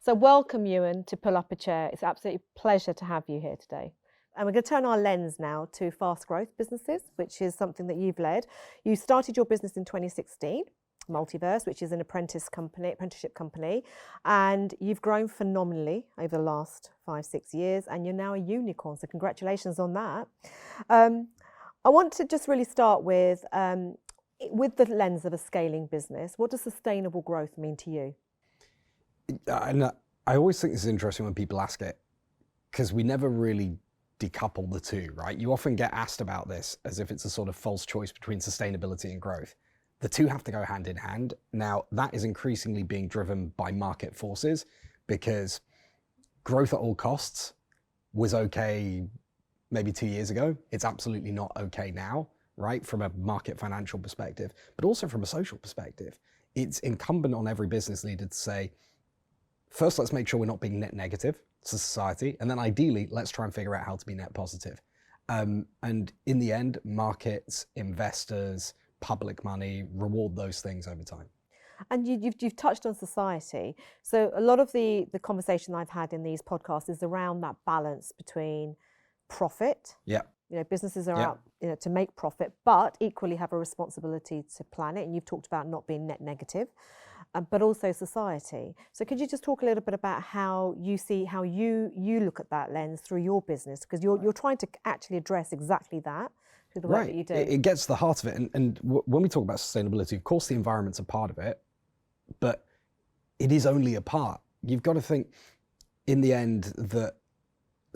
So welcome, Euan, to Pull Up a Chair. It's absolutely a pleasure to have you here today. And we're going to turn our lens now to fast growth businesses, which is something that you've led. You started your business in 2016, Multiverse, which is an apprenticeship company, and you've grown phenomenally over the last 5-6 years, and you're now a unicorn. So congratulations on that. I want to just really start with the lens of a scaling business. What does sustainable growth mean to you? And I always think this is interesting when people ask it, because we never really decouple the two, right? You often get asked about this as if it's a sort of false choice between sustainability and growth. The two have to go hand in hand. Now, that is increasingly being driven by market forces, because growth at all costs was okay maybe 2 years ago. It's absolutely not okay now, right? From a market financial perspective, but also from a social perspective. It's incumbent on every business leader to say, first, let's make sure we're not being net negative to society. And then ideally, let's try and figure out how to be net positive. And in the end, markets, investors, public money reward those things over time. And you've touched on society. So a lot of the conversation I've had in these podcasts is around that balance between profit. Yeah. You know, businesses are out, you know, to make profit, but equally have a responsibility to planet. And you've talked about not being net negative, but also society. So could you just talk a little bit about how you look at that lens through your business? Because you're trying to actually address exactly that through the work that you do. It gets to the heart of it. And when we talk about sustainability, of course, the environment's a part of it, but it is only a part. You've got to think in the end that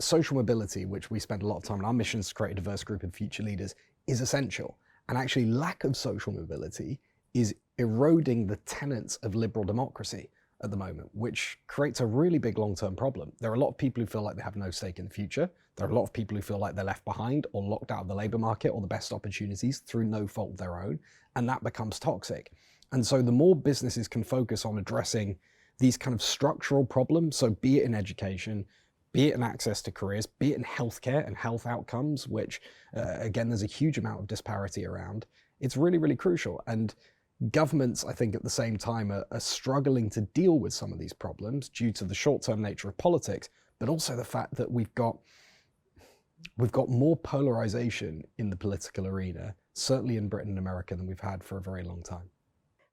social mobility, which we spend a lot of time on, our mission is to create a diverse group of future leaders, is essential. And actually lack of social mobility is eroding the tenets of liberal democracy at the moment, which creates a really big long-term problem. There are a lot of people who feel like they have no stake in the future. There are a lot of people who feel like they're left behind or locked out of the labour market or the best opportunities through no fault of their own, and that becomes toxic. And so the more businesses can focus on addressing these kind of structural problems, so be it in education, be it in access to careers, be it in healthcare and health outcomes, which again, there's a huge amount of disparity around, it's really, really crucial. And governments, I think, at the same time are struggling to deal with some of these problems due to the short-term nature of politics, but also the fact that we've got more polarization in the political arena, certainly in Britain and America, than we've had for a very long time.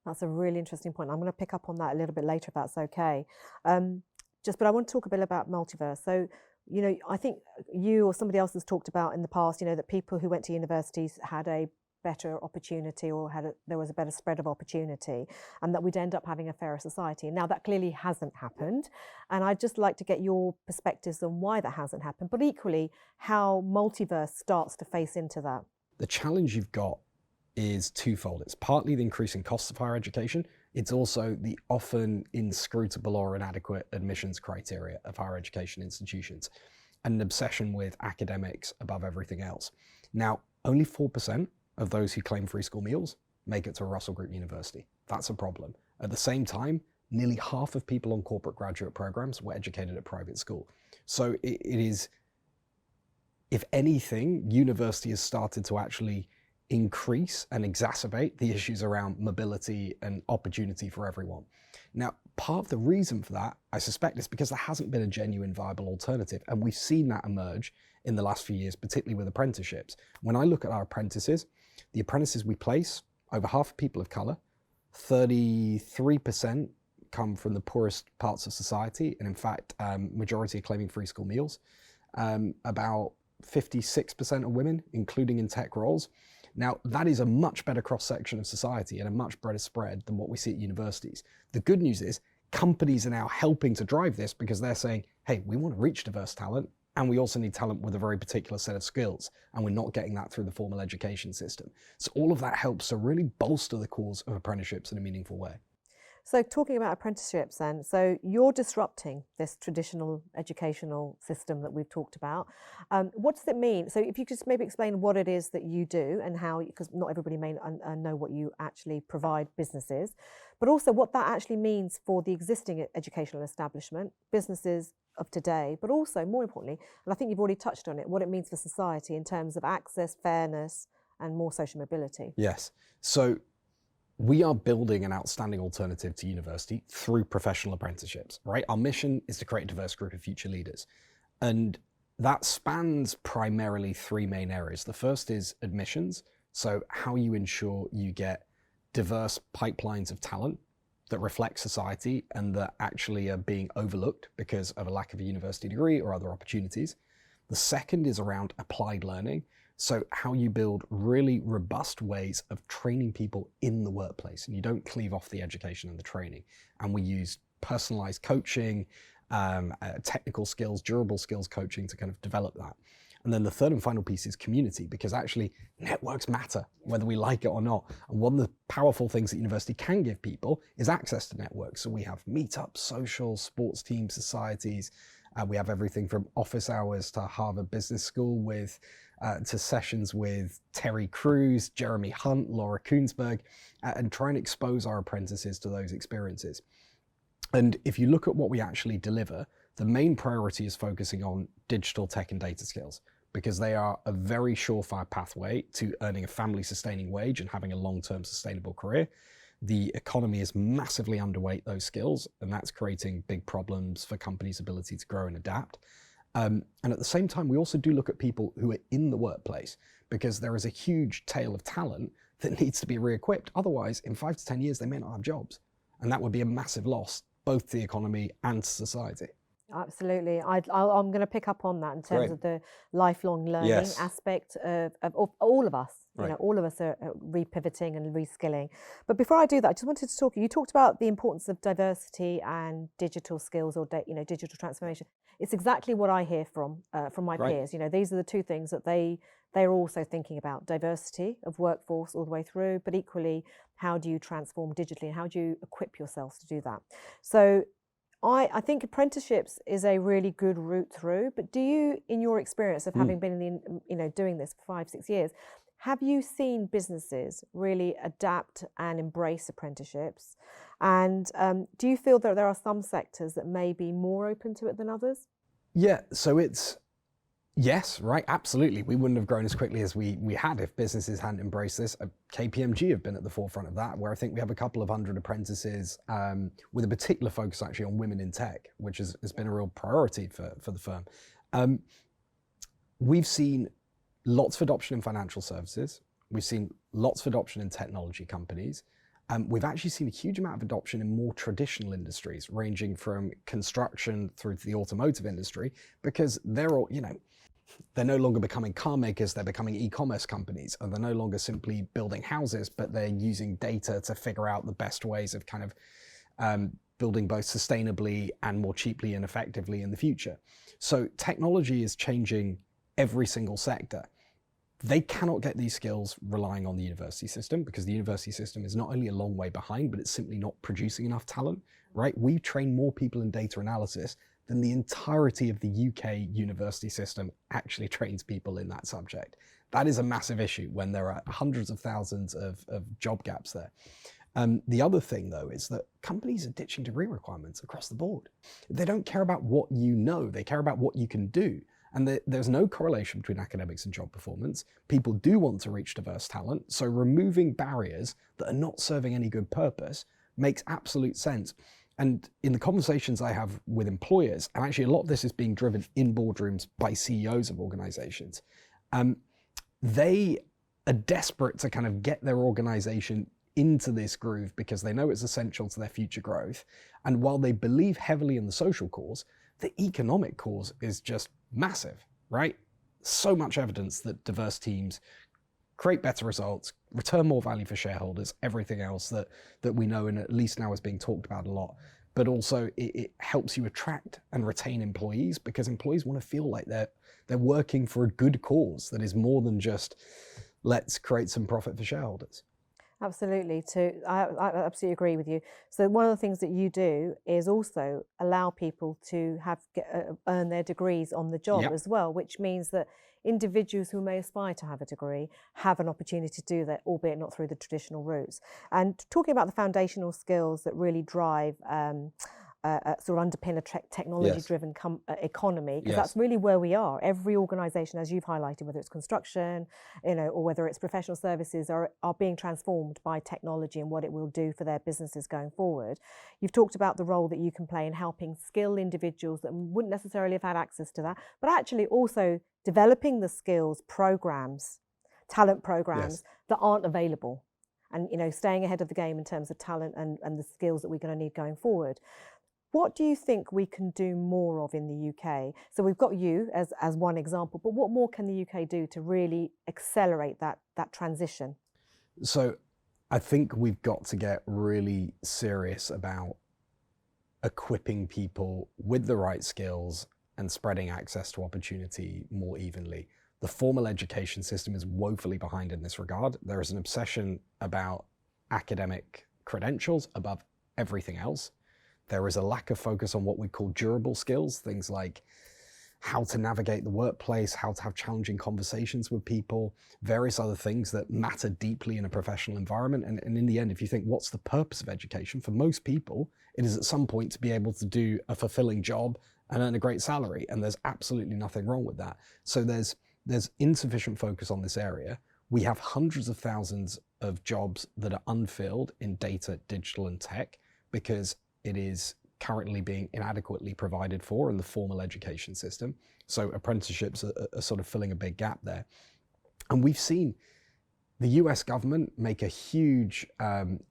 That's a really interesting point. I'm going to pick up on that a little bit later, if that's okay. But I want to talk a bit about Multiverse. So, you know, I think you or somebody else has talked about in the past, you know, that people who went to universities had a better opportunity or there was a better spread of opportunity, and that we'd end up having a fairer society. Now that clearly hasn't happened, and I'd just like to get your perspectives on why that hasn't happened, but equally how Multiverse starts to face into that. The challenge you've got is twofold. It's partly the increasing costs of higher education. It's also the often inscrutable or inadequate admissions criteria of higher education institutions, and an obsession with academics above everything else. Now, only 4% of those who claim free school meals make it to a Russell Group university. That's a problem. At the same time, nearly half of people on corporate graduate programs were educated at private school. So it is, if anything, university has started to actually increase and exacerbate the issues around mobility and opportunity for everyone. Now, part of the reason for that, I suspect, is because there hasn't been a genuine viable alternative. And we've seen that emerge in the last few years, particularly with apprenticeships. When I look at our apprentices, the apprentices we place, over half people of colour, 33% come from the poorest parts of society, and in fact, majority are claiming free school meals. About 56% are women, including in tech roles. Now, that is a much better cross-section of society and a much better spread than what we see at universities. The good news is companies are now helping to drive this because they're saying, hey, we want to reach diverse talent, and we also need talent with a very particular set of skills, and we're not getting that through the formal education system. So all of that helps to really bolster the cause of apprenticeships in a meaningful way. So talking about apprenticeships then, so you're disrupting this traditional educational system that we've talked about. What does it mean? So if you could just maybe explain what it is that you do and how, because not everybody may know what you actually provide businesses, but also what that actually means for the existing educational establishment, businesses of today, but also more importantly, and I think you've already touched on it, what it means for society in terms of access, fairness, and more social mobility. Yes. So we are building an outstanding alternative to university through professional apprenticeships, right? Our mission is to create a diverse group of future leaders. And that spans primarily three main areas. The first is admissions. So how you ensure you get diverse pipelines of talent that reflect society and that actually are being overlooked because of a lack of a university degree or other opportunities. The second is around applied learning. So how you build really robust ways of training people in the workplace, and you don't cleave off the education and the training. And we use personalized coaching, technical skills, durable skills coaching to kind of develop that. And then the third and final piece is community, because actually networks matter, whether we like it or not. And one of the powerful things that university can give people is access to networks. So we have meetups, socials, sports teams, societies. We have everything from office hours to Harvard Business School to sessions with Terry Crews, Jeremy Hunt, Laura Koonsberg, and try and expose our apprentices to those experiences. And if you look at what we actually deliver, the main priority is focusing on digital tech and data skills, because they are a very surefire pathway to earning a family-sustaining wage and having a long-term sustainable career. The economy is massively underweight those skills, and that's creating big problems for companies' ability to grow and adapt. And at the same time, we also do look at people who are in the workplace, because there is a huge tail of talent that needs to be re-equipped. Otherwise, in 5 to 10 years, they may not have jobs. And that would be a massive loss, both to the economy and to society. Absolutely. I'm going to pick up on that in terms of the lifelong learning aspect of all of us. You know, all of us are repivoting and reskilling. But before I do that, I just wanted to talk. You talked about the importance of diversity and digital skills, or digital transformation. It's exactly what I hear from my peers. You know, these are the two things that they're also thinking about: diversity of workforce all the way through, but equally, how do you transform digitally and how do you equip yourselves to do that? So I think apprenticeships is a really good route through, but do you, in your experience of having been in the, doing this for 5-6 years, have you seen businesses really adapt and embrace apprenticeships? And do you feel that there are some sectors that may be more open to it than others? Yeah, so yes, right, absolutely. We wouldn't have grown as quickly as we had if businesses hadn't embraced this. KPMG have been at the forefront of that, where I think we have a couple of hundred apprentices with a particular focus actually on women in tech, which has been a real priority for the firm. We've seen lots of adoption in financial services. We've seen lots of adoption in technology companies. We've actually seen a huge amount of adoption in more traditional industries, ranging from construction through to the automotive industry, because they're all, they're no longer becoming car makers, they're becoming e-commerce companies, and they're no longer simply building houses, but they're using data to figure out the best ways of kind of building both sustainably and more cheaply and effectively in the future. So technology is changing every single sector. They cannot get these skills relying on the university system, because the university system is not only a long way behind, but it's simply not producing enough talent, right? We train more people in data analysis than the entirety of the UK university system actually trains people in that subject. That is a massive issue when there are hundreds of thousands of job gaps there. The other thing, though, is that companies are ditching degree requirements across the board. They don't care about what you know, they care about what you can do. And there's no correlation between academics and job performance. People do want to reach diverse talent, so removing barriers that are not serving any good purpose makes absolute sense. And in the conversations I have with employers, and actually a lot of this is being driven in boardrooms by CEOs of organizations, they are desperate to kind of get their organization into this groove because they know it's essential to their future growth. And while they believe heavily in the social cause, the economic cause is just massive, right? So much evidence that diverse teams create better results, return more value for shareholders, everything else that we know and at least now is being talked about a lot. But also it helps you attract and retain employees, because employees want to feel like they're working for a good cause that is more than just let's create some profit for shareholders. Absolutely. I absolutely agree with you. So one of the things that you do is also allow people to earn their degrees on the job as well, which means that individuals who may aspire to have a degree have an opportunity to do that, albeit not through the traditional routes. And talking about the foundational skills that really drive sort of underpin a technology-driven economy, because Yes. that's really where we are. Every organisation, as you've highlighted, whether it's construction, or whether it's professional services, are being transformed by technology and what it will do for their businesses going forward. You've talked about the role that you can play in helping skill individuals that wouldn't necessarily have had access to that, but actually also developing the skills programs, talent programs that aren't available, and staying ahead of the game in terms of talent and the skills that we're going to need going forward. What do you think we can do more of in the UK? So we've got you as one example, but what more can the UK do to really accelerate that transition? So I think we've got to get really serious about equipping people with the right skills and spreading access to opportunity more evenly. The formal education system is woefully behind in this regard. There is an obsession about academic credentials above everything else. There is a lack of focus on what we call durable skills, things like how to navigate the workplace, how to have challenging conversations with people, various other things that matter deeply in a professional environment. And in the end, if you think, what's the purpose of education? For most people, it is at some point to be able to do a fulfilling job and earn a great salary. And there's absolutely nothing wrong with that. So there's insufficient focus on this area. We have hundreds of thousands of jobs that are unfilled in data, digital, and tech because it is currently being inadequately provided for in the formal education system. So apprenticeships are sort of filling a big gap there. And we've seen the US government make a huge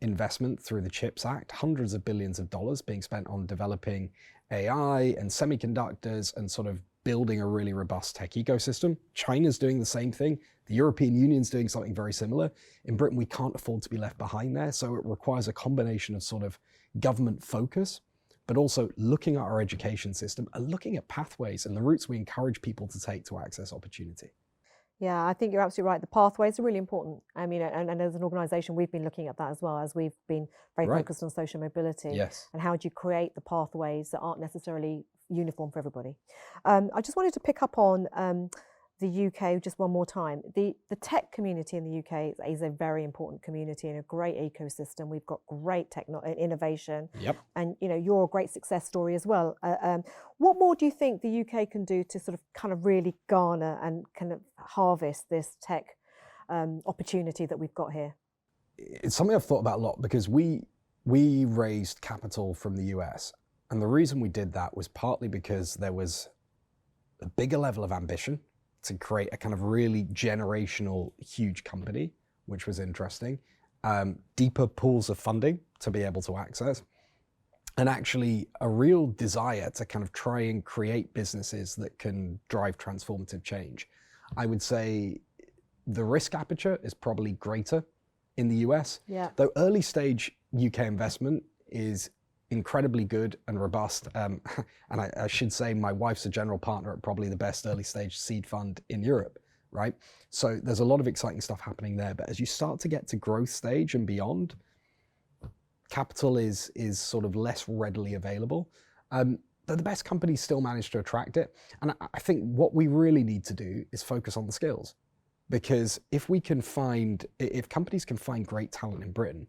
investment through the CHIPS Act, hundreds of billions of dollars being spent on developing AI and semiconductors and sort of building a really robust tech ecosystem. China's doing the same thing. The European Union's doing something very similar. In Britain, we can't afford to be left behind there. So it requires a combination of sort of government focus, but also looking at our education system and looking at pathways and the routes we encourage people to take to access opportunity. Yeah, I think you're absolutely right. The pathways are really important. I mean, and as an organisation, we've been looking at that as well, as we've been very focused on social mobility. Yes. And how do you create the pathways that aren't necessarily uniform for everybody? I just wanted to pick up on the UK just one more time. The tech community in the UK is a very important community and a great ecosystem. We've got great innovation. Yep. And you're a great success story as well. What more do you think the UK can do to sort of kind of really garner and kind of harvest this tech opportunity that we've got here? It's something I've thought about a lot because we raised capital from the US. And the reason we did that was partly because there was a bigger level of ambition to create a kind of really generational, huge company, which was interesting. Deeper pools of funding to be able to access, and actually a real desire to kind of try and create businesses that can drive transformative change. I would say the risk aperture is probably greater in the US, though early stage UK investment is incredibly good and robust. And I should say my wife's a general partner at probably the best early stage seed fund in Europe, right? So there's a lot of exciting stuff happening there. But as you start to get to growth stage and beyond, capital is sort of less readily available. But the best companies still manage to attract it. And I think what we really need to do is focus on the skills. Because if companies can find great talent in Britain,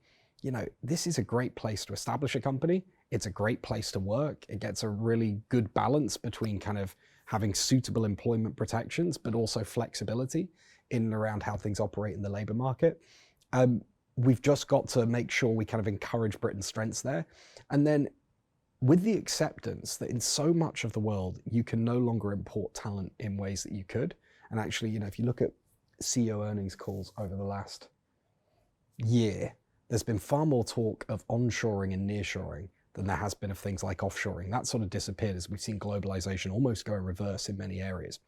this is a great place to establish a company. It's a great place to work. It gets a really good balance between kind of having suitable employment protections, but also flexibility in and around how things operate in the labor market. We've just got to make sure we kind of encourage Britain's strengths there. And then with the acceptance that in so much of the world, you can no longer import talent in ways that you could. And actually, if you look at CEO earnings calls over the last year, there's been far more talk of onshoring and nearshoring than there has been of things like offshoring. That sort of disappeared as we've seen globalization almost go in reverse in many areas.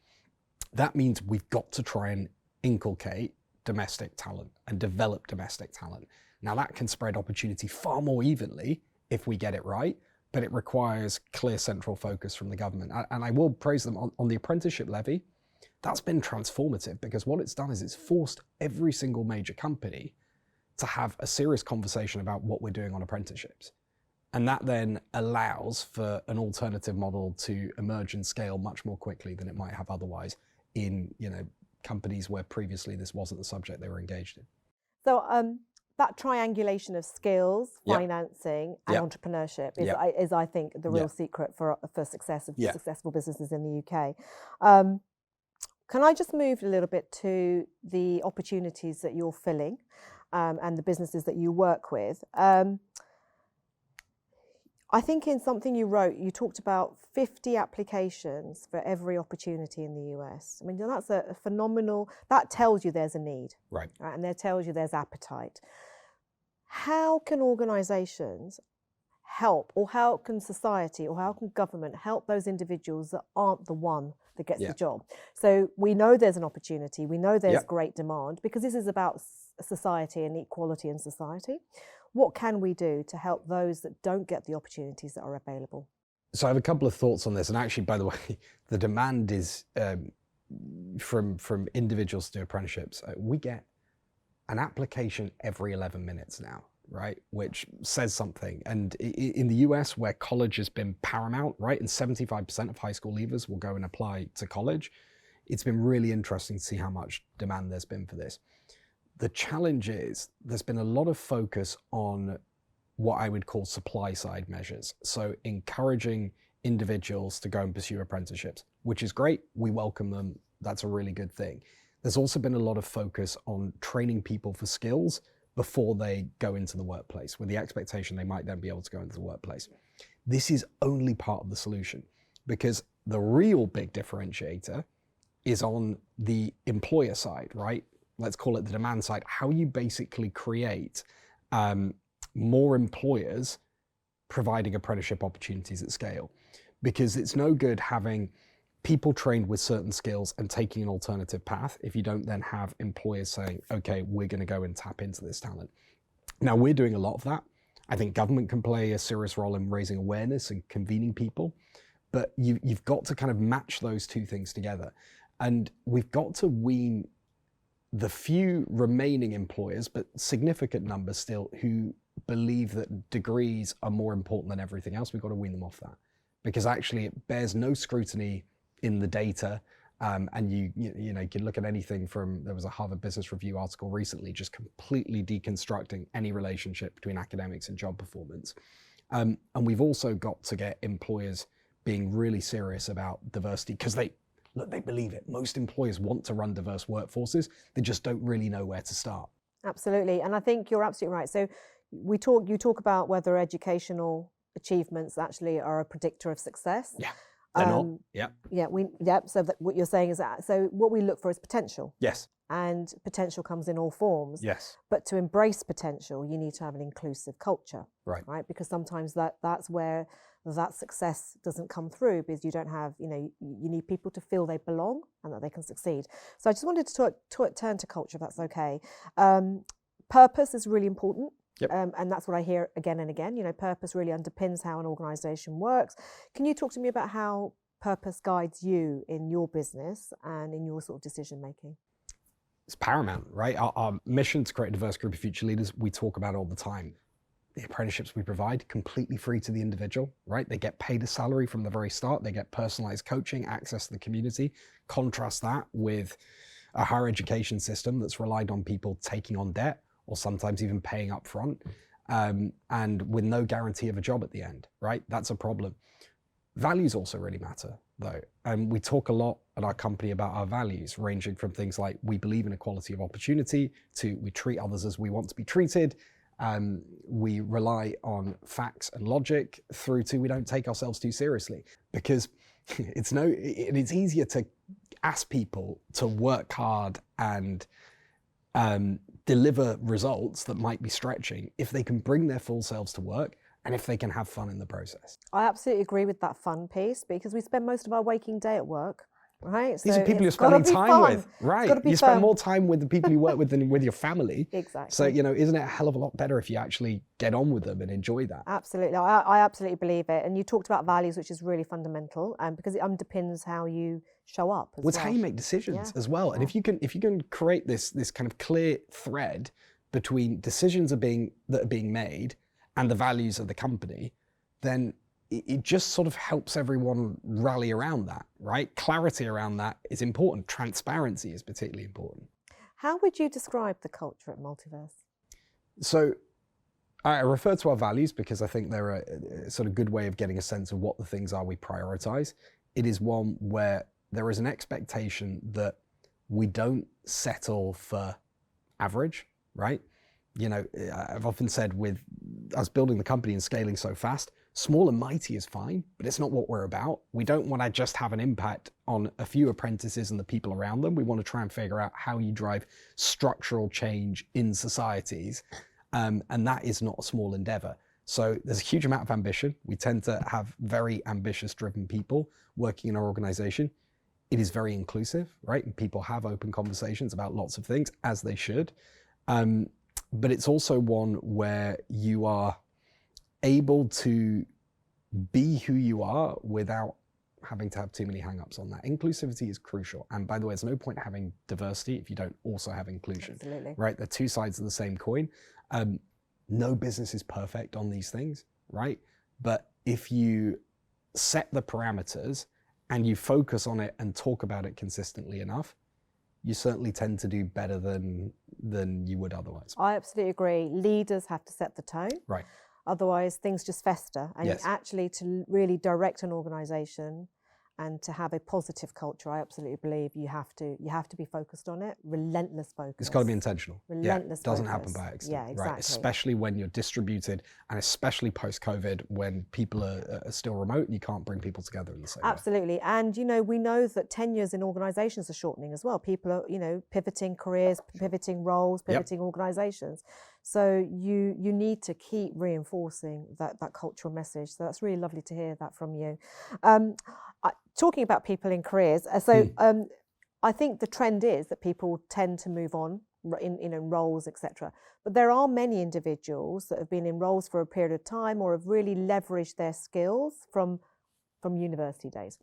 That means we've got to try and inculcate domestic talent and develop domestic talent. Now that can spread opportunity far more evenly if we get it right, but it requires clear central focus from the government. And I will praise them on the apprenticeship levy. That's been transformative because what it's done is it's forced every single major company to have a serious conversation about what we're doing on apprenticeships. And that then allows for an alternative model to emerge and scale much more quickly than it might have otherwise in companies where previously this wasn't the subject they were engaged in. So that triangulation of skills, Yep. financing, and Yep. entrepreneurship Yep. is, I think, the real Yep. secret for success of Yeah. successful businesses in the UK. Can I just move a little bit to the opportunities that you're filling and the businesses that you work with? I think in something you wrote, you talked about 50 applications for every opportunity in the US. I mean, that's a phenomenal, that tells you there's a need. Right. And that tells you there's appetite. How can organizations help, or how can society, or how can government help those individuals that aren't the one that gets the job? So we know there's an opportunity, we know there's great demand, because this is about society and equality in society. What can we do to help those that don't get the opportunities that are available? So I have a couple of thoughts on this. And actually, by the way, the demand is from individuals to do apprenticeships. We get an application every 11 minutes now, right? Which says something. And in the US, where college has been paramount, right? And 75% of high school leavers will go and apply to college. It's been really interesting to see how much demand there's been for this. The challenge is there's been a lot of focus on what I would call supply side measures. So encouraging individuals to go and pursue apprenticeships, which is great. We welcome them. That's a really good thing. There's also been a lot of focus on training people for skills before they go into the workplace, with the expectation they might then be able to go into the workplace. This is only part of the solution, because the real big differentiator is on the employer side, right? Let's call it the demand side, how you basically create more employers providing apprenticeship opportunities at scale. Because it's no good having people trained with certain skills and taking an alternative path if you don't then have employers saying, okay, we're going to go and tap into this talent. Now, we're doing a lot of that. I think government can play a serious role in raising awareness and convening people, but you've got to kind of match those two things together. And we've got to wean the few remaining employers, but significant numbers still, who believe that degrees are more important than everything else. We've got to wean them off that, because actually it bears no scrutiny in the data. And you can look at anything from, there was a Harvard Business Review article recently just completely deconstructing any relationship between academics and job performance. And we've also got to get employers being really serious about diversity, because they believe it. Most employers want to run diverse workforces. They just don't really know where to start. Absolutely. And I think you're absolutely right. So you talk about whether educational achievements actually are a predictor of success. Yeah. They're not. Yeah. So what you're saying is that, so what we look for is potential. Yes. And potential comes in all forms. Yes. But to embrace potential, you need to have an inclusive culture. Right. Because sometimes that's where that success doesn't come through, because you don't have, you need people to feel they belong and that they can succeed. So I just wanted to turn to culture, if that's okay. Purpose is really important. Yep. And that's what I hear again and again. Purpose really underpins how an organisation works. Can you talk to me about how purpose guides you in your business and in your sort of decision making? It's paramount, right? Our mission to create a diverse group of future leaders, we talk about all the time. The apprenticeships we provide, completely free to the individual, right? They get paid a salary from the very start. They get personalized coaching, access to the community. Contrast that with a higher education system that's relied on people taking on debt, or sometimes even paying up front, and with no guarantee of a job at the end, right? That's a problem. Values also really matter, though. And we talk a lot at our company about our values, ranging from things like we believe in equality of opportunity, to we treat others as we want to be treated. We rely on facts and logic, through to we don't take ourselves too seriously, because it's easier to ask people to work hard and deliver results that might be stretching if they can bring their full selves to work and if they can have fun in the process. I absolutely agree with that fun piece, because we spend most of our waking day at work. Right. These are people you're spending time with, right? You spend more time with the people you work with than with your family. Exactly. So, isn't it a hell of a lot better if you actually get on with them and enjoy that? Absolutely. I absolutely believe it. And you talked about values, which is really fundamental, because it underpins how you show up as well. It's how you make decisions as well. And if you can create this kind of clear thread between decisions that are being made and the values of the company, then it just sort of helps everyone rally around that, right? Clarity around that is important. Transparency is particularly important. How would you describe the culture at Multiverse? So I refer to our values because I think they're a sort of good way of getting a sense of what the things are we prioritize. It is one where there is an expectation that we don't settle for average, right? You know, I've often said with us building the company and scaling so fast, small and mighty is fine, but it's not what we're about. We don't want to just have an impact on a few apprentices and the people around them. We want to try and figure out how you drive structural change in societies. And that is not a small endeavor. So there's a huge amount of ambition. We tend to have very ambitious driven people working in our organization. It is very inclusive, right? And people have open conversations about lots of things, as they should. But it's also one where you are able to be who you are without having to have too many hang-ups on that. Inclusivity is crucial. And by the way, there's no point having diversity if you don't also have inclusion. Absolutely. Right? They're two sides of the same coin. No business is perfect on these things, right? But if you set the parameters and you focus on it and talk about it consistently enough, you certainly tend to do better than you would otherwise. I absolutely agree. Leaders have to set the tone. Right. Otherwise, things just fester. And Yes. actually, to really direct an organisation and to have a positive culture, I absolutely believe you have to be focused on it. Relentless focus. It's got to be intentional. Relentless It doesn't focus. happen by accident. Yeah, exactly. Right? Especially when you're distributed, and especially post-COVID when people are still remote and you can't bring people together in the same way. Absolutely. And, you know, we know that tenures in organisations are shortening as well. People are, you know, pivoting careers, pivoting roles, pivoting organisations. So you need to keep reinforcing that cultural message. So that's really lovely to hear that from you. Talking about people in careers, I think the trend is that people tend to move on in roles, etc. But there are many individuals that have been in roles for a period of time or have really leveraged their skills from university days.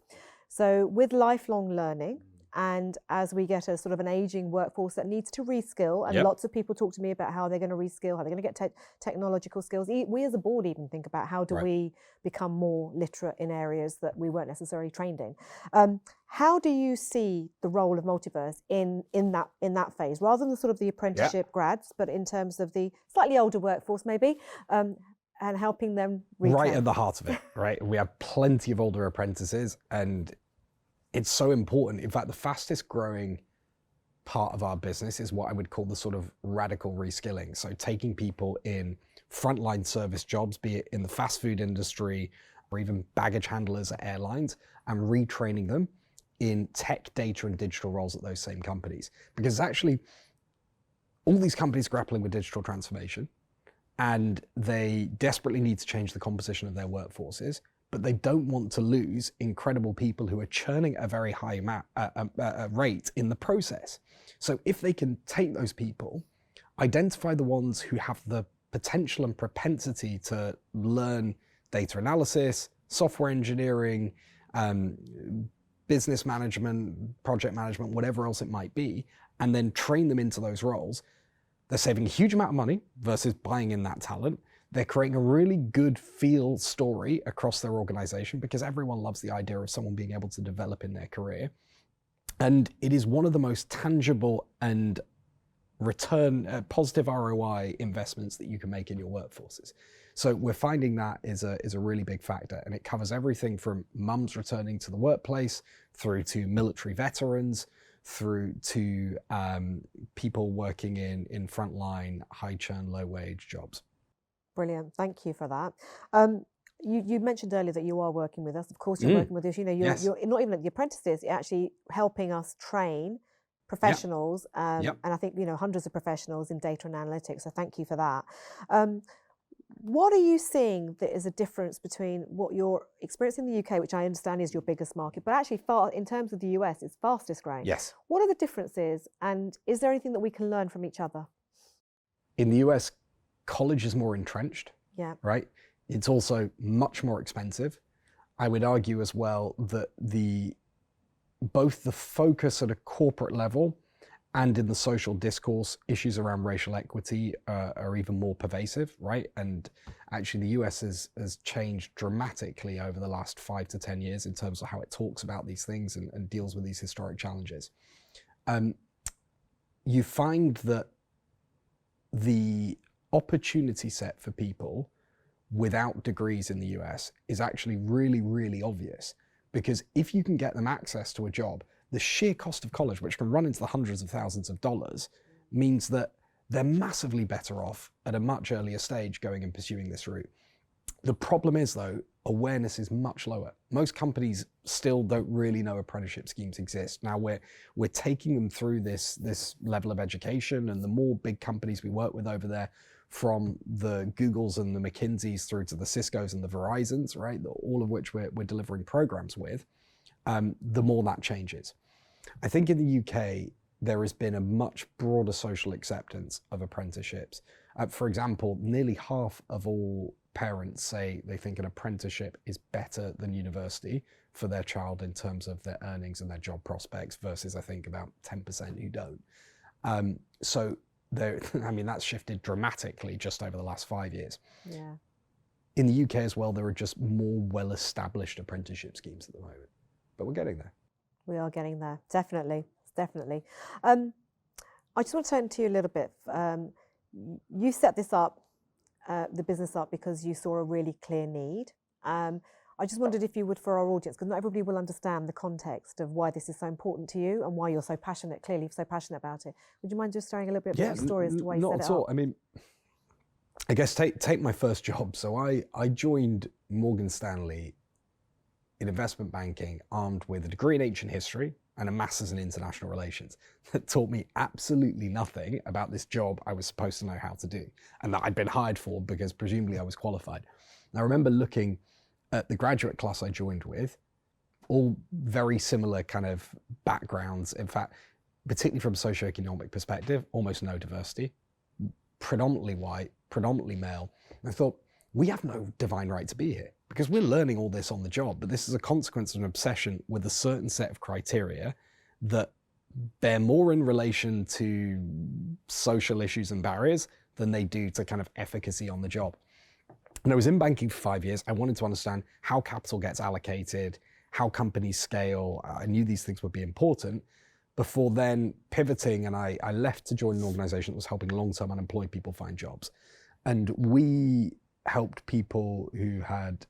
So with lifelong learning, and as we get a sort of an aging workforce that needs to reskill, and lots of people talk to me about how they're going to reskill, how they're going to get technological skills. We as a board even think about how do we become more literate in areas that we weren't necessarily trained in. How do you see the role of Multiverse in that phase, rather than sort of the apprenticeship grads, but in terms of the slightly older workforce maybe, and helping them right at the heart of it, right? We have plenty of older apprentices, and it's so important. In fact, the fastest growing part of our business is what I would call the sort of radical reskilling. So taking people in frontline service jobs, be it in the fast food industry or even baggage handlers at airlines, and retraining them in tech, data, and digital roles at those same companies. Because actually, all these companies grappling with digital transformation, and they desperately need to change the composition of their workforces, but they don't want to lose incredible people who are churning at a very high rate in the process. So if they can take those people, identify the ones who have the potential and propensity to learn data analysis, software engineering, business management, project management, whatever else it might be, and then train them into those roles, they're saving a huge amount of money versus buying in that talent. They're creating a really good feel story across their organization because everyone loves the idea of someone being able to develop in their career. And it is one of the most tangible and positive ROI investments that you can make in your workforces. So we're finding that is a really big factor, and it covers everything from mums returning to the workplace through to military veterans, through to people working in frontline, high churn, low wage jobs. Brilliant. Thank you for that. You mentioned earlier that you are working with us. Of course, you're working with us. You know, you're not even at the apprentices. You're actually helping us train professionals, and I think hundreds of professionals in data and analytics. So thank you for that. What are you seeing that is a difference between what you're experiencing in the UK, which I understand is your biggest market, but actually in terms of the US, it's fastest growing? Yes. What are the differences, and is there anything that we can learn from each other? In the US, college is more entrenched, right? It's also much more expensive. I would argue as well that both the focus at a corporate level and in the social discourse, issues around racial equity are even more pervasive, right? And actually the US has changed dramatically over the last 5 to 10 years in terms of how it talks about these things and deals with these historic challenges. You find that the opportunity set for people without degrees in the US is actually really, really obvious, because if you can get them access to a job, the sheer cost of college, which can run into the hundreds of thousands of dollars, means that they're massively better off at a much earlier stage going and pursuing this route. The problem is, though, awareness is much lower. Most companies still don't really know apprenticeship schemes exist. Now we're taking them through this level of education, and the more big companies we work with over there, from the Googles and the McKinseys through to the Ciscos and the Verizons, right, all of which we're delivering programs with, the more that changes. I think in the UK, there has been a much broader social acceptance of apprenticeships. For example, nearly half of all parents say they think an apprenticeship is better than university for their child in terms of their earnings and their job prospects, versus I think about 10% who don't. So there, I mean, that's shifted dramatically just over the last 5 years. Yeah. In the UK as well, there are just more well-established apprenticeship schemes at the moment, but we're getting there. We are getting there, definitely, definitely. I just want to turn to you a little bit. You set this up, the business up, because you saw a really clear need. I just wondered if you would, for our audience, because not everybody will understand the context of why this is so important to you and why you're so passionate, clearly so passionate about it. Would you mind just sharing a little bit about your story as to why you set it up? Not at all. I mean, I guess take my first job. So I joined Morgan Stanley in investment banking, armed with a degree in ancient history and a master's in international relations, that taught me absolutely nothing about this job I was supposed to know how to do, and that I'd been hired for because presumably I was qualified. And I remember looking at the graduate class I joined with, all very similar kind of backgrounds. In fact, particularly from a socioeconomic perspective, almost no diversity, predominantly white, predominantly male. And I thought, we have no divine right to be here, because we're learning all this on the job, but this is a consequence of an obsession with a certain set of criteria that bear more in relation to social issues and barriers than they do to kind of efficacy on the job. And I was in banking for 5 years. I wanted to understand how capital gets allocated, how companies scale. I knew these things would be important before then pivoting, and I left to join an organization that was helping long-term unemployed people find jobs. And we helped people who had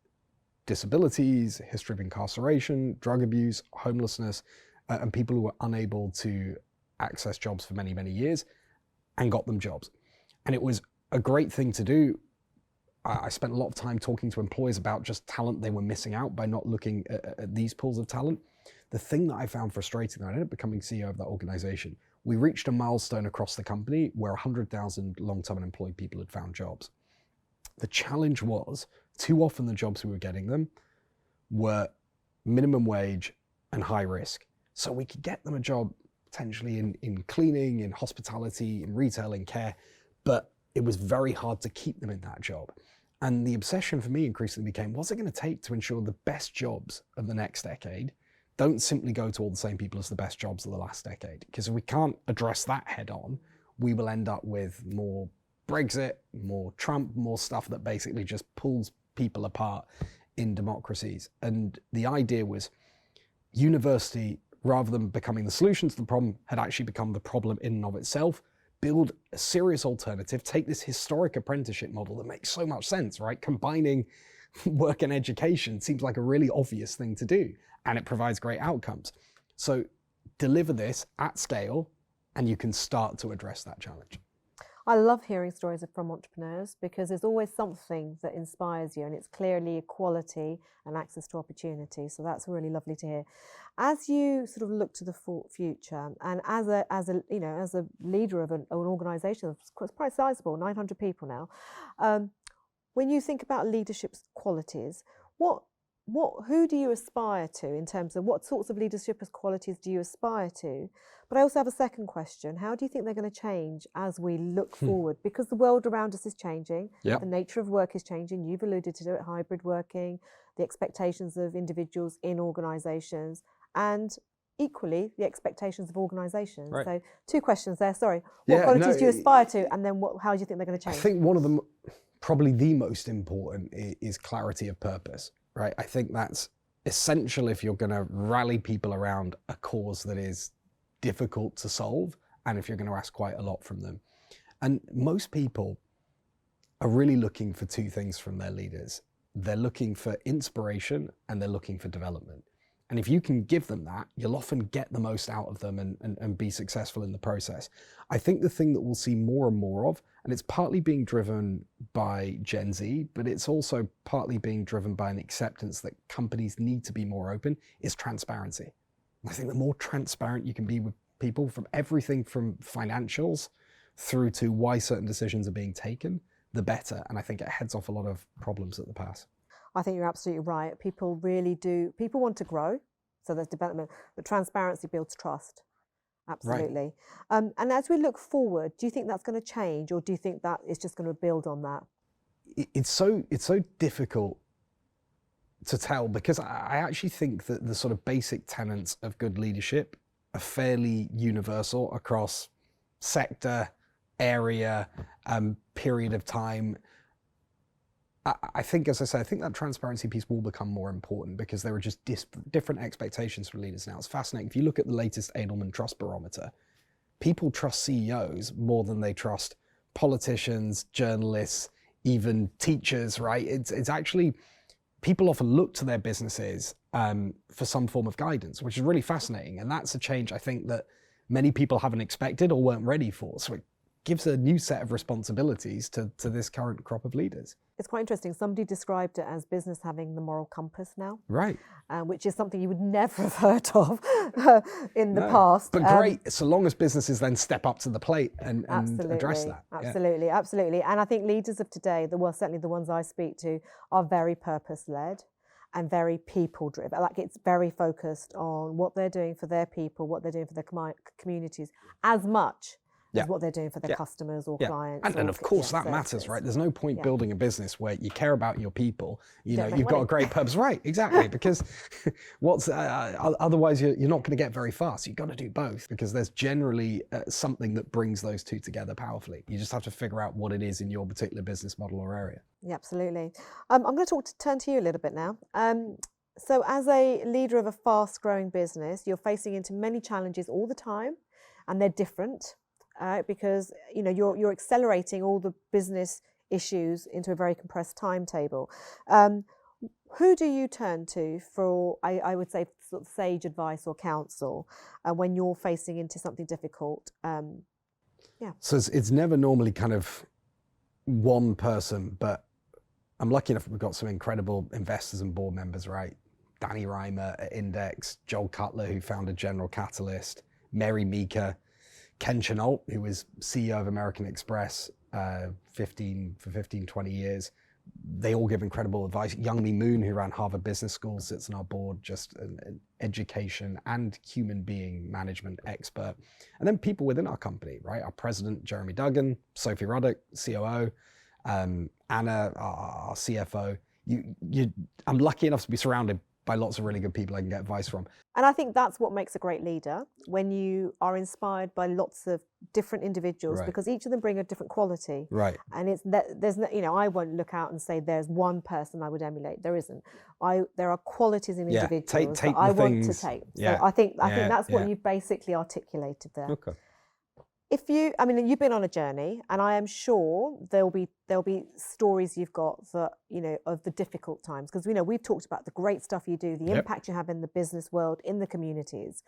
disabilities, history of incarceration, drug abuse, homelessness, and people who were unable to access jobs for many, many years, and got them jobs. And it was a great thing to do. I spent a lot of time talking to employers about just talent they were missing out by not looking at these pools of talent. The thing that I found frustrating, and I ended up becoming CEO of that organization, we reached a milestone across the company where 100,000 long-term unemployed people had found jobs. The challenge was, too often the jobs we were getting them were minimum wage and high risk. So we could get them a job potentially in cleaning, in hospitality, in retail, in care, but it was very hard to keep them in that job. And the obsession for me increasingly became, what's it going to take to ensure the best jobs of the next decade don't simply go to all the same people as the best jobs of the last decade? Because if we can't address that head on, we will end up with more Brexit, more Trump, more stuff that basically just pulls people apart in democracies. And the idea was university, rather than becoming the solution to the problem, had actually become the problem in and of itself. Build a serious alternative, take this historic apprenticeship model that makes so much sense, right? Combining work and education seems like a really obvious thing to do, and it provides great outcomes. So deliver this at scale, and you can start to address that challenge. I love hearing stories from entrepreneurs, because there's always something that inspires you, and it's clearly equality and access to opportunity. So that's really lovely to hear. As you sort of look to the future, and as a leader of an organisation that's quite sizable, 900 people now, when you think about leadership qualities, who do you aspire to in terms of what sorts of leadership qualities do you aspire to? But I also have a second question. How do you think they're going to change as we look forward? Because the world around us is changing. Yep. The nature of work is changing. You've alluded to it, hybrid working, the expectations of individuals in organisations, and equally the expectations of organisations. Right. So 2 questions there, sorry. What qualities do you aspire to, and then how do you think they're going to change? I think one of them, probably the most important, is clarity of purpose, right? I think that's essential if you're going to rally people around a cause that is difficult to solve, and if you're going to ask quite a lot from them. And most people are really looking for two things from their leaders. They're looking for inspiration and they're looking for development. And if you can give them that, you'll often get the most out of them and be successful in the process. I think the thing that we'll see more and more of, and it's partly being driven by Gen Z, but it's also partly being driven by an acceptance that companies need to be more open, is transparency. I think the more transparent you can be with people, from everything from financials through to why certain decisions are being taken, the better. And I think it heads off a lot of problems at the pass. I think you're absolutely right. People really do. People want to grow, so there's development, but transparency builds trust. Absolutely. Right. And as we look forward, do you think that's going to change, or do you think that is just going to build on that? It's so difficult to tell, because I actually think that the sort of basic tenets of good leadership are fairly universal across sector, area, period of time. I think, as I say, I think that transparency piece will become more important, because there are just different expectations from leaders now. It's fascinating. If you look at the latest Edelman Trust Barometer, people trust CEOs more than they trust politicians, journalists, even teachers, right? It's actually, people often look to their businesses for some form of guidance, which is really fascinating. And that's a change I think that many people haven't expected or weren't ready for. So it gives a new set of responsibilities to this current crop of leaders. It's quite interesting. Somebody described it as business having the moral compass now. Right. Which is something you would never have heard of in the past. But great, so long as businesses then step up to the plate and address that. Absolutely, yeah. Absolutely. And I think leaders of today, certainly the ones I speak to, are very purpose-led and very people-driven. Like, it's very focused on what they're doing for their people, what they're doing for their communities, as much as what they're doing for their customers or clients. And of course that matters, right? There's no point building a business where you care about your people, you've got a great purpose. Right, exactly, because otherwise you're not going to get very far. So you've got to do both, because there's generally something that brings those two together powerfully. You just have to figure out what it is in your particular business model or area. Yeah, absolutely. I'm going to turn to you a little bit now. So as a leader of a fast growing business, you're facing into many challenges all the time, and they're different. Because you're accelerating all the business issues into a very compressed timetable. Who do you turn to for, I would say, sort of sage advice or counsel when you're facing into something difficult? So it's never normally kind of one person, but I'm lucky enough we've got some incredible investors and board members, right? Danny Reimer at Index, Joel Cutler, who founded General Catalyst, Mary Meeker, Ken Chenault, who was CEO of American Express 20 years. They all give incredible advice. Youngmi Moon, who ran Harvard Business School, sits on our board, just an education and human being management expert. And then people within our company, right? Our president, Jeremy Duggan, Sophie Ruddock, COO, Anna, our CFO. I'm lucky enough to be surrounded by lots of really good people I can get advice from. And I think that's what makes a great leader, when you are inspired by lots of different individuals, because each of them bring a different quality. Right. And I won't look out and say there's one person I would emulate. There isn't. There are qualities in individuals that I want to take. So I think that's what you've basically articulated there. Okay. You've been on a journey, and I am sure there'll be stories you've got that, of the difficult times, because we've talked about the great stuff you do, the impact you have in the business world, in the communities.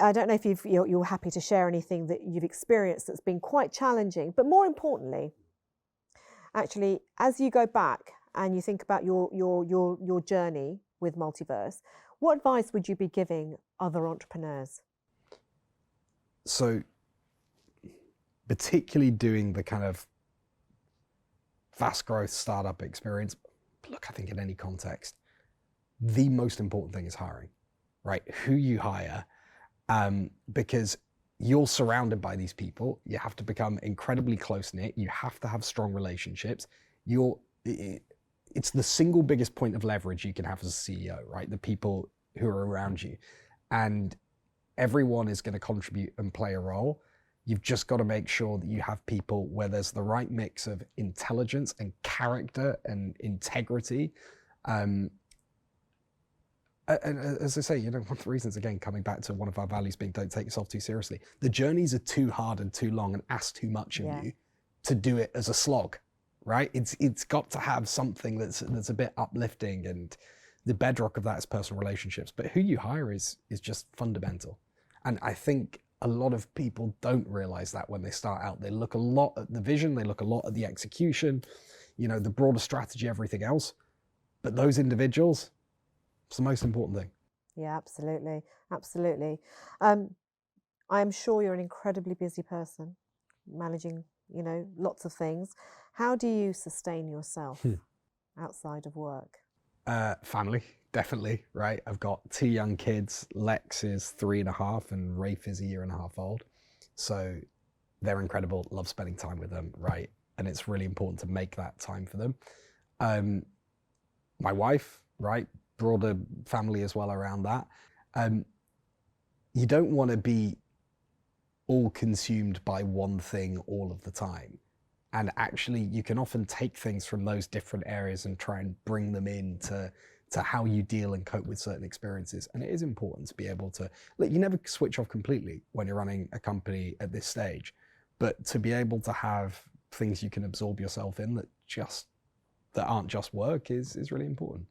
I don't know if you're happy to share anything that you've experienced that's been quite challenging, but more importantly, actually, as you go back and you think about your journey with Multiverse, what advice would you be giving other entrepreneurs? So, particularly doing the kind of fast growth startup experience, look, I think in any context, the most important thing is hiring, right? Who you hire, because you're surrounded by these people. You have to become incredibly close-knit. You have to have strong relationships. It's the single biggest point of leverage you can have as a CEO, right? The people who are around you. And everyone is going to contribute and play a role. You've just got to make sure that you have people where there's the right mix of intelligence and character and integrity. And as I say, one of the reasons, again, coming back to one of our values being don't take yourself too seriously, the journeys are too hard and too long and ask too much of you to do it as a slog. right? It's got to have something that's a bit uplifting, and the bedrock of that is personal relationships. But who you hire is just fundamental. And I think a lot of people don't realize that when they start out. They look a lot at the vision, they look a lot at the execution, the broader strategy, everything else. But those individuals, it's the most important thing. Yeah, absolutely. Absolutely. I'm sure you're an incredibly busy person, managing, lots of things. How do you sustain yourself outside of work? Family, definitely, right? I've got 2 young kids. Lex is 3.5 and Rafe is 1.5 years old. So they're incredible. Love spending time with them, right? And it's really important to make that time for them. My wife, right? Broader family as well around that. You don't want to be all consumed by one thing all of the time. And actually, you can often take things from those different areas and try and bring them into how you deal and cope with certain experiences. And it is important to be able to, look, you never switch off completely when you're running a company at this stage, but to be able to have things you can absorb yourself in that aren't just work is really important.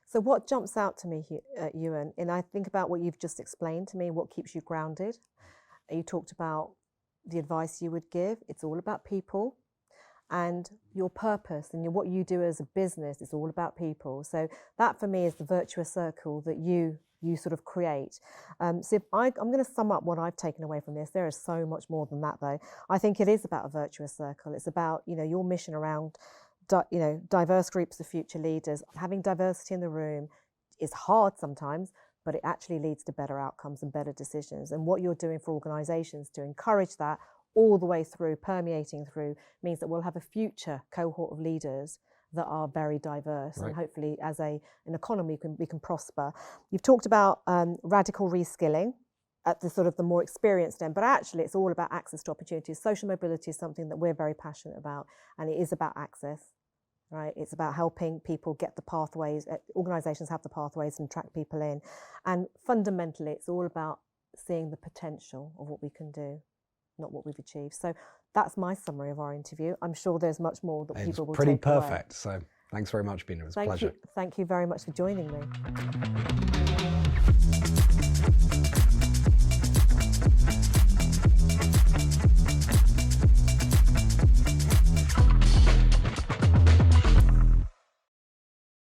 So what jumps out to me, Euan, and I think about what you've just explained to me, what keeps you grounded. You talked about the advice you would give. It's all about people. And your purpose and what you do as a business is all about people. So that for me is the virtuous circle that you sort of create. So if I'm going to sum up what I've taken away from this. There is so much more than that, though. I think it is about a virtuous circle. It's about your mission around diverse groups of future leaders. Having diversity in the room is hard sometimes, but it actually leads to better outcomes and better decisions. And what you're doing for organisations to encourage that all the way through, permeating through, means that we'll have a future cohort of leaders that are very diverse, right. And hopefully as an economy we can prosper. You've talked about radical reskilling at the sort of the more experienced end, but actually it's all about access to opportunities. Social mobility is something that we're very passionate about, and it is about access, right? It's about helping people get the pathways, organisations have the pathways and track people in. And fundamentally, it's all about seeing the potential of what we can do, not what we've achieved. So that's my summary of our interview. I'm sure there's much more that people will take away. It's pretty perfect. So thanks very much, Bina. It was a pleasure. Thank you very much for joining me.